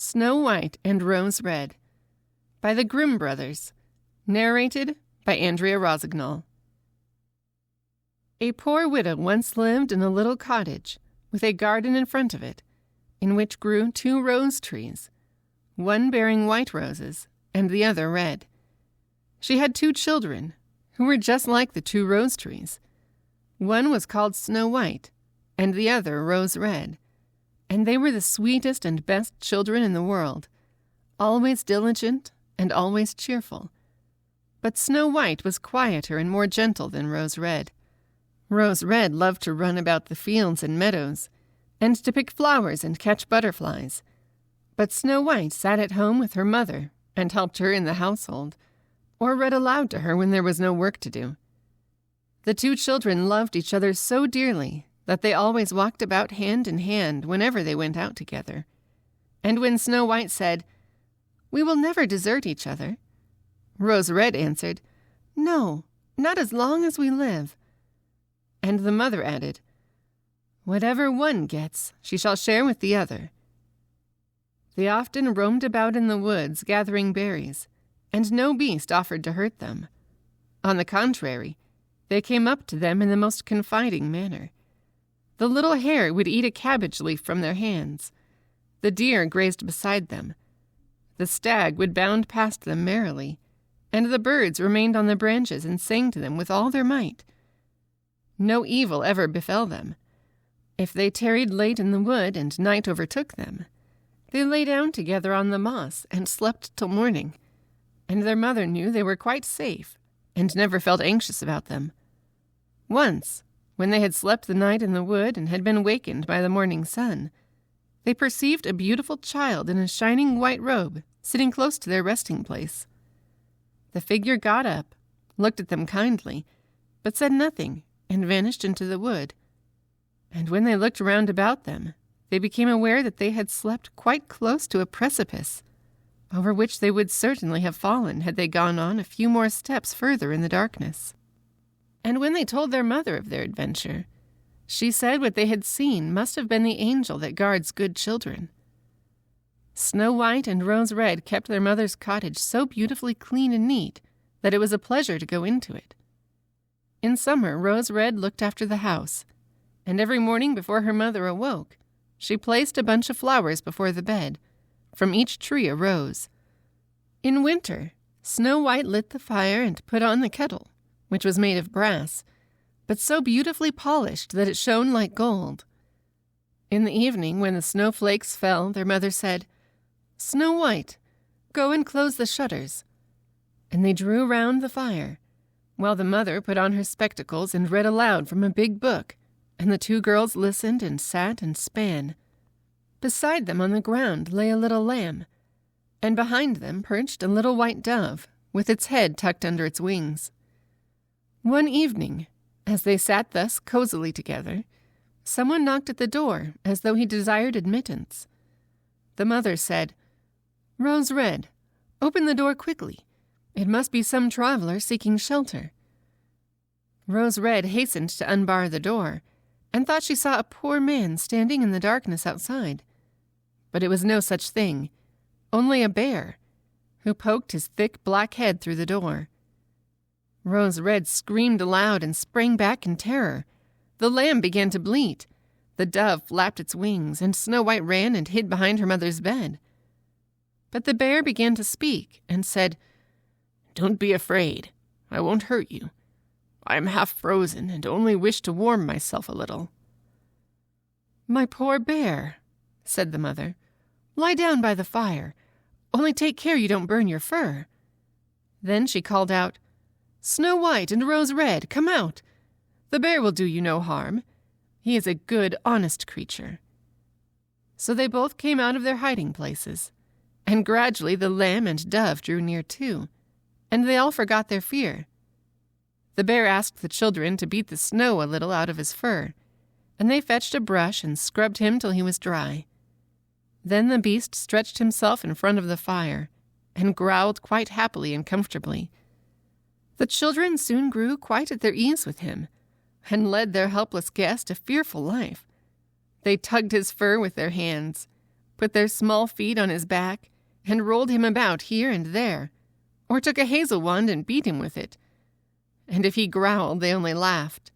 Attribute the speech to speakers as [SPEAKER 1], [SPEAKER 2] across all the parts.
[SPEAKER 1] Snow White and Rose Red by the Grimm brothers. Narrated by Andrea Rossignol. A poor widow once lived in a little cottage with a garden in front of it, in which grew 2 rose trees, one bearing white roses and the other red. She had 2 children, who were just like the 2 rose trees. One was called Snow White, and the other Rose Red, and they were the sweetest and best children in the world, always diligent and always cheerful. But Snow White was quieter and more gentle than Rose Red. Rose Red loved to run about the fields and meadows, and to pick flowers and catch butterflies. But Snow White sat at home with her mother and helped her in the household, or read aloud to her when there was no work to do. The 2 children loved each other so dearly that they always walked about hand in hand whenever they went out together. And when Snow White said, "We will never desert each other," Rose Red answered, "No, not as long as we live." And the mother added, "Whatever one gets, she shall share with the other." They often roamed about in the woods gathering berries, and no beast offered to hurt them. On the contrary, they came up to them in the most confiding manner. The little hare would eat a cabbage leaf from their hands. The deer grazed beside them. The stag would bound past them merrily, and the birds remained on the branches and sang to them with all their might. No evil ever befell them. If they tarried late in the wood and night overtook them, they lay down together on the moss and slept till morning, and their mother knew they were quite safe and never felt anxious about them. Once, when they had slept the night in the wood and had been wakened by the morning sun, they perceived a beautiful child in a shining white robe sitting close to their resting place. The figure got up, looked at them kindly, but said nothing, and vanished into the wood. And when they looked round about them, they became aware that they had slept quite close to a precipice, over which they would certainly have fallen had they gone on a few more steps further in the darkness. And when they told their mother of their adventure, she said what they had seen must have been the angel that guards good children. Snow White and Rose Red kept their mother's cottage so beautifully clean and neat that it was a pleasure to go into it. In summer, Rose Red looked after the house, and every morning before her mother awoke, she placed a bunch of flowers before the bed, from each tree a rose. In winter, Snow White lit the fire and put on the kettle, which was made of brass, but so beautifully polished that it shone like gold. In the evening, when the snowflakes fell, their mother said, "Snow White, go and close the shutters." And they drew round the fire, while the mother put on her spectacles and read aloud from a big book, and the 2 girls listened and sat and span. Beside them on the ground lay a little lamb, and behind them perched a little white dove, with its head tucked under its wings. One evening, as they sat thus cozily together, someone knocked at the door as though he desired admittance. The mother said, "Rose Red, open the door quickly. It must be some traveler seeking shelter." Rose Red hastened to unbar the door, and thought she saw a poor man standing in the darkness outside. But it was no such thing, only a bear, who poked his thick black head through the door. Rose Red screamed aloud and sprang back in terror. The lamb began to bleat. The dove flapped its wings, and Snow White ran and hid behind her mother's bed. But the bear began to speak and said, "Don't be afraid. I won't hurt you. I am half frozen and only wish to warm myself a little." "My poor bear," said the mother, "lie down by the fire. Only take care you don't burn your fur." Then she called out, "Snow White and Rose Red, come out. The bear will do you no harm. He is a good, honest creature." So they both came out of their hiding places, and gradually the lamb and dove drew near too, and they all forgot their fear. The bear asked the children to beat the snow a little out of his fur, and they fetched a brush and scrubbed him till he was dry. Then the beast stretched himself in front of the fire, and growled quite happily and comfortably. The children soon grew quite at their ease with him, and led their helpless guest a fearful life. They tugged his fur with their hands, put their small feet on his back, and rolled him about here and there, or took a hazel wand and beat him with it. And if he growled, they only laughed.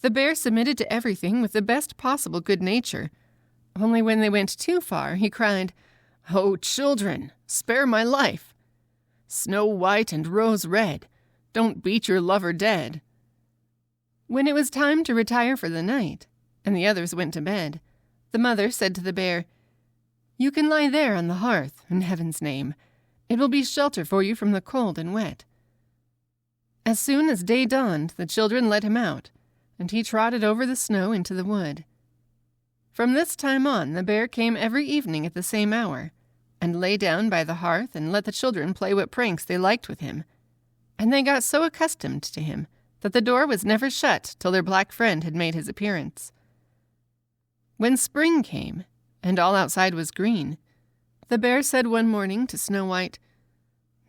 [SPEAKER 1] The bear submitted to everything with the best possible good nature, only when they went too far, he cried, "Oh, children, spare my life! Snow White and Rose Red, don't beat your lover dead." When it was time to retire for the night, and the others went to bed, the mother said to the bear, "You can lie there on the hearth, in heaven's name. It will be shelter for you from the cold and wet." As soon as day dawned, the children let him out, and he trotted over the snow into the wood. From this time on, the bear came every evening at the same hour, and lay down by the hearth and let the children play what pranks they liked with him. And they got so accustomed to him that the door was never shut till their black friend had made his appearance. When spring came, and all outside was green, the bear said one morning to Snow White,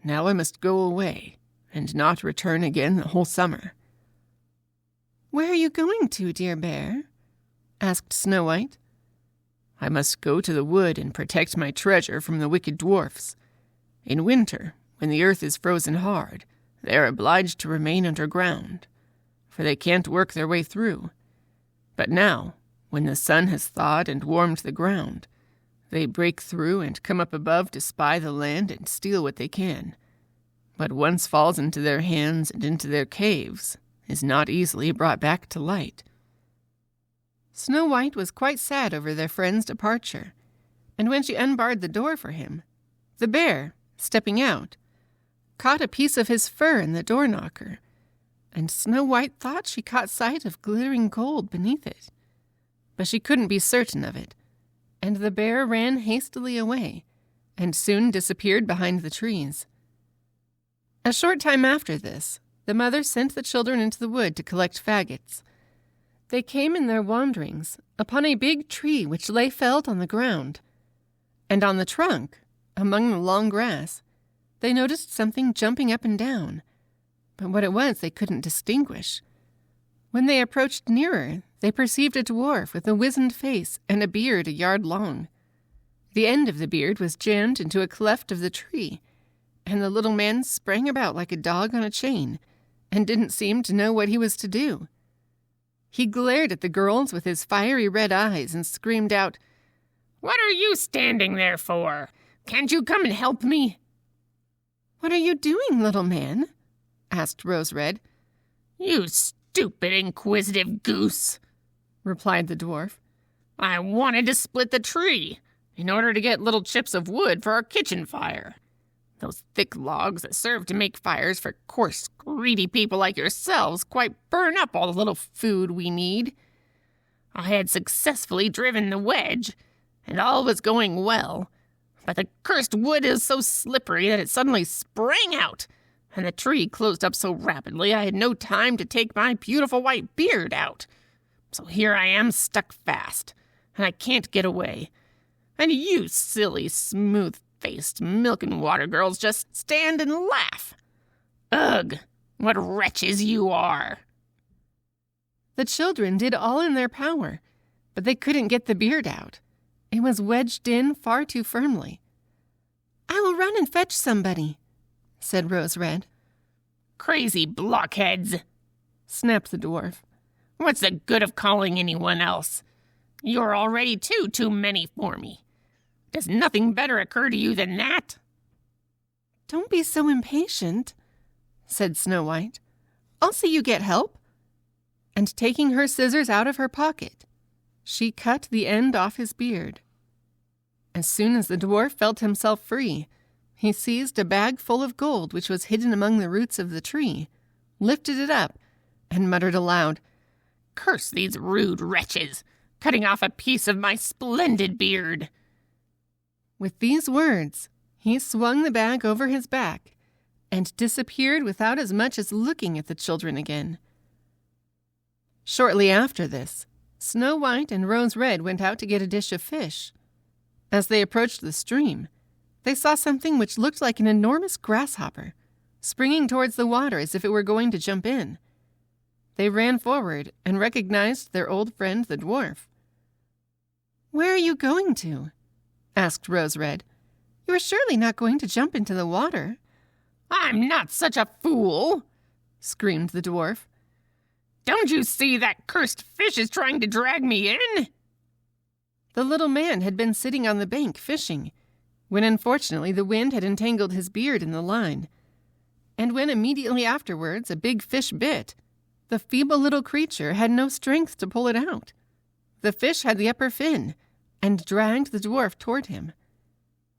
[SPEAKER 1] "Now I must go away, and not return again the whole summer." "Where are you going to, dear bear?" asked Snow White. "I must go to the wood and protect my treasure from the wicked dwarfs. In winter, when the earth is frozen hard, they are obliged to remain underground, for they can't work their way through. But now, when the sun has thawed and warmed the ground, they break through and come up above to spy the land and steal what they can. What once falls into their hands and into their caves is not easily brought back to light." Snow White was quite sad over their friend's departure, and when she unbarred the door for him, the bear, stepping out, caught a piece of his fur in the door knocker, and Snow White thought she caught sight of glittering gold beneath it. But she couldn't be certain of it, and the bear ran hastily away, and soon disappeared behind the trees. A short time after this, the mother sent the children into the wood to collect faggots. They came in their wanderings upon a big tree which lay felled on the ground, and on the trunk, among the long grass, they noticed something jumping up and down, but what it was they couldn't distinguish. When they approached nearer, they perceived a dwarf with a wizened face and a beard a yard long. The end of the beard was jammed into a cleft of the tree, and the little man sprang about like a dog on a chain, and didn't seem to know what he was to do. He glared at the girls with his fiery red eyes and screamed out, "What are you standing there for? Can't you come and help me?" "What are you doing, little man?" asked Rose Red. "You stupid, inquisitive goose," replied the dwarf. "I wanted to split the tree in order to get little chips of wood for our kitchen fire. Those thick logs that serve to make fires for coarse, greedy people like yourselves quite burn up all the little food we need. I had successfully driven the wedge, and all was going well, but the cursed wood is so slippery that it suddenly sprang out, and the tree closed up so rapidly I had no time to take my beautiful white beard out. So here I am stuck fast, and I can't get away. And you silly, smooth-faced milk-and-water girls just stand and laugh. Ugh, what wretches you are." The children did all in their power, but they couldn't get the beard out. It was wedged in far too firmly. "I will run and fetch somebody," said Rose Red. "Crazy blockheads," snapped the dwarf. "What's the good of calling anyone else? You're already too many for me. Does nothing better occur to you than that?" "Don't be so impatient," said Snow White. "I'll see you get help." And taking her scissors out of her pocket, she cut the end off his beard. As soon as the dwarf felt himself free, he seized a bag full of gold which was hidden among the roots of the tree, lifted it up, and muttered aloud, "Curse these rude wretches, cutting off a piece of my splendid beard." With these words, he swung the bag over his back and disappeared without as much as looking at the children again. Shortly after this, Snow White and Rose Red went out to get a dish of fish. As they approached the stream, they saw something which looked like an enormous grasshopper, springing towards the water as if it were going to jump in. They ran forward and recognized their old friend the dwarf. "Where are you going to?" asked Rose-Red. "You are surely not going to jump into the water."
[SPEAKER 2] "I'm not such a fool," screamed the dwarf. "Don't you see that cursed fish is trying to drag me in?"
[SPEAKER 1] The little man had been sitting on the bank fishing, when unfortunately the wind had entangled his beard in the line. And when immediately afterwards a big fish bit, the feeble little creature had no strength to pull it out. The fish had the upper fin, and dragged the dwarf toward him.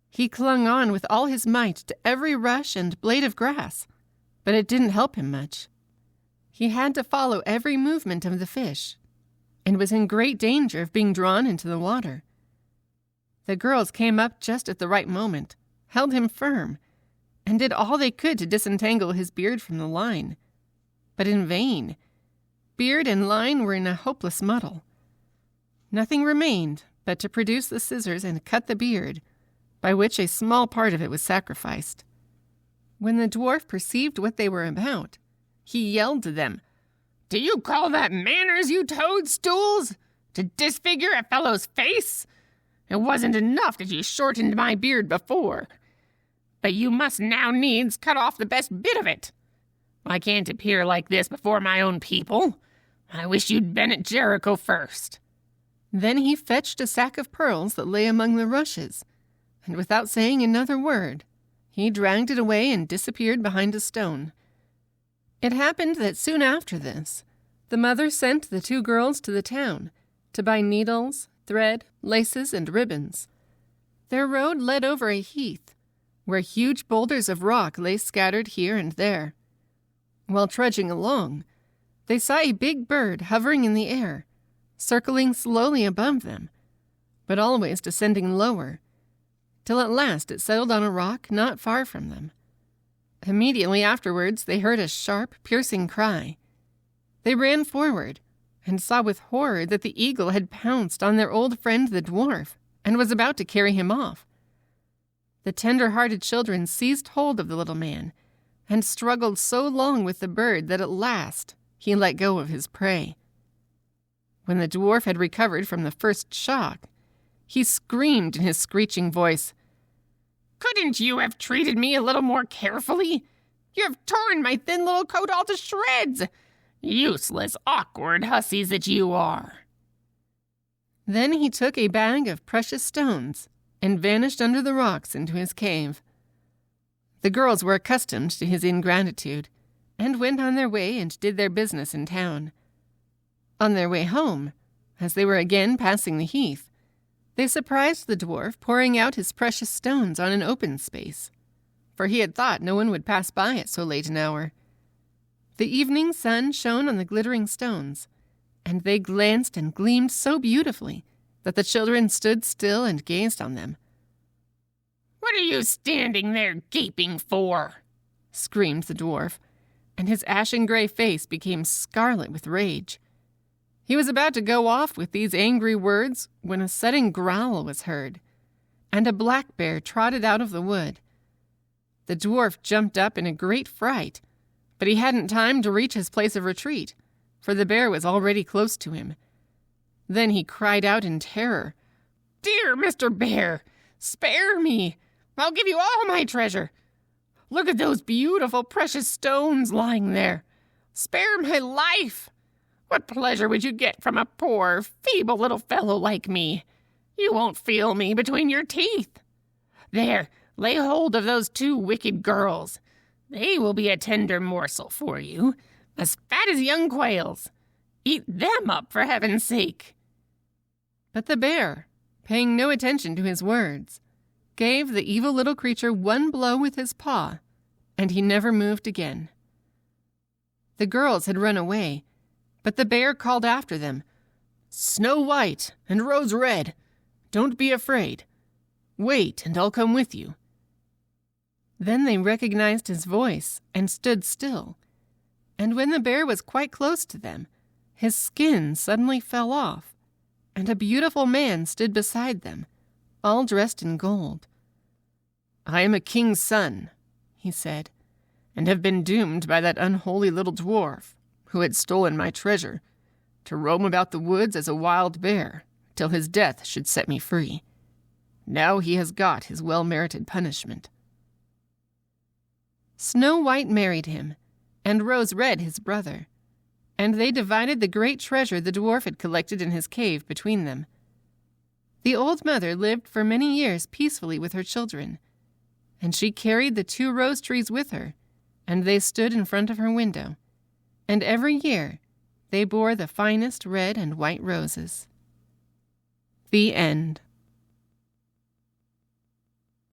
[SPEAKER 1] He clung on with all his might to every rush and blade of grass, but it didn't help him much. He had to follow every movement of the fish, and was in great danger of being drawn into the water. The girls came up just at the right moment, held him firm, and did all they could to disentangle his beard from the line. But in vain. Beard and line were in a hopeless muddle. Nothing remained but to produce the scissors and cut the beard, by which a small part of it was sacrificed. When the dwarf perceived what they were about, he yelled to them,
[SPEAKER 2] "Do you call that manners, you toadstools? To disfigure a fellow's face? It wasn't enough that you shortened my beard before, but you must now needs cut off the best bit of it. I can't appear like this before my own people. I wish you'd been at Jericho first."
[SPEAKER 1] Then he fetched a sack of pearls that lay among the rushes, and without saying another word, he dragged it away and disappeared behind a stone. It happened that soon after this, the mother sent the two girls to the town to buy needles, thread, laces, and ribbons. Their road led over a heath, where huge boulders of rock lay scattered here and there. While trudging along, they saw a big bird hovering in the air, circling slowly above them, but always descending lower, till at last it settled on a rock not far from them. Immediately afterwards they heard a sharp, piercing cry. They ran forward, and saw with horror that the eagle had pounced on their old friend the dwarf, and was about to carry him off. The tender-hearted children seized hold of the little man, and struggled so long with the bird that at last he let go of his prey. When the dwarf had recovered from the first shock, he screamed in his screeching voice,
[SPEAKER 2] "Couldn't you have treated me a little more carefully? You have torn my thin little coat all to shreds! Useless, awkward hussies that you are!"
[SPEAKER 1] Then he took a bag of precious stones and vanished under the rocks into his cave. The girls were accustomed to his ingratitude, and went on their way and did their business in town. On their way home, as they were again passing the heath, they surprised the dwarf pouring out his precious stones on an open space, for he had thought no one would pass by at so late an hour. The evening sun shone on the glittering stones, and they glanced and gleamed so beautifully that the children stood still and gazed on them.
[SPEAKER 2] "What are you standing there gaping for?"
[SPEAKER 1] screamed the dwarf, and his ashen-gray face became scarlet with rage. He was about to go off with these angry words when a sudden growl was heard, and a black bear trotted out of the wood. The dwarf jumped up in a great fright, but he hadn't time to reach his place of retreat, for the bear was already close to him. Then he cried out in terror,
[SPEAKER 2] "Dear Mr. Bear, spare me! I'll give you all my treasure. Look at those beautiful precious stones lying there. Spare my life! What pleasure would you get from a poor, feeble little fellow like me? You won't feel me between your teeth. There, lay hold of those two wicked girls. They will be a tender morsel for you, as fat as young quails. Eat them up, for heaven's sake."
[SPEAKER 1] But the bear, paying no attention to his words, gave the evil little creature one blow with his paw, and he never moved again. The girls had run away, but the bear called after them, "Snow White and Rose Red, don't be afraid. Wait, and I'll come with you." Then they recognized his voice and stood still, and when the bear was quite close to them, his skin suddenly fell off, and a beautiful man stood beside them, all dressed in gold. "I am a king's son," he said, "and have been doomed by that unholy little dwarf, who had stolen my treasure, to roam about the woods as a wild bear till his death should set me free. Now he has got his well-merited punishment." Snow White married him, and Rose Red his brother, and they divided the great treasure the dwarf had collected in his cave between them. The old mother lived for many years peacefully with her children, and she carried the 2 rose trees with her, and they stood in front of her window, and every year they bore the finest red and white roses. The end.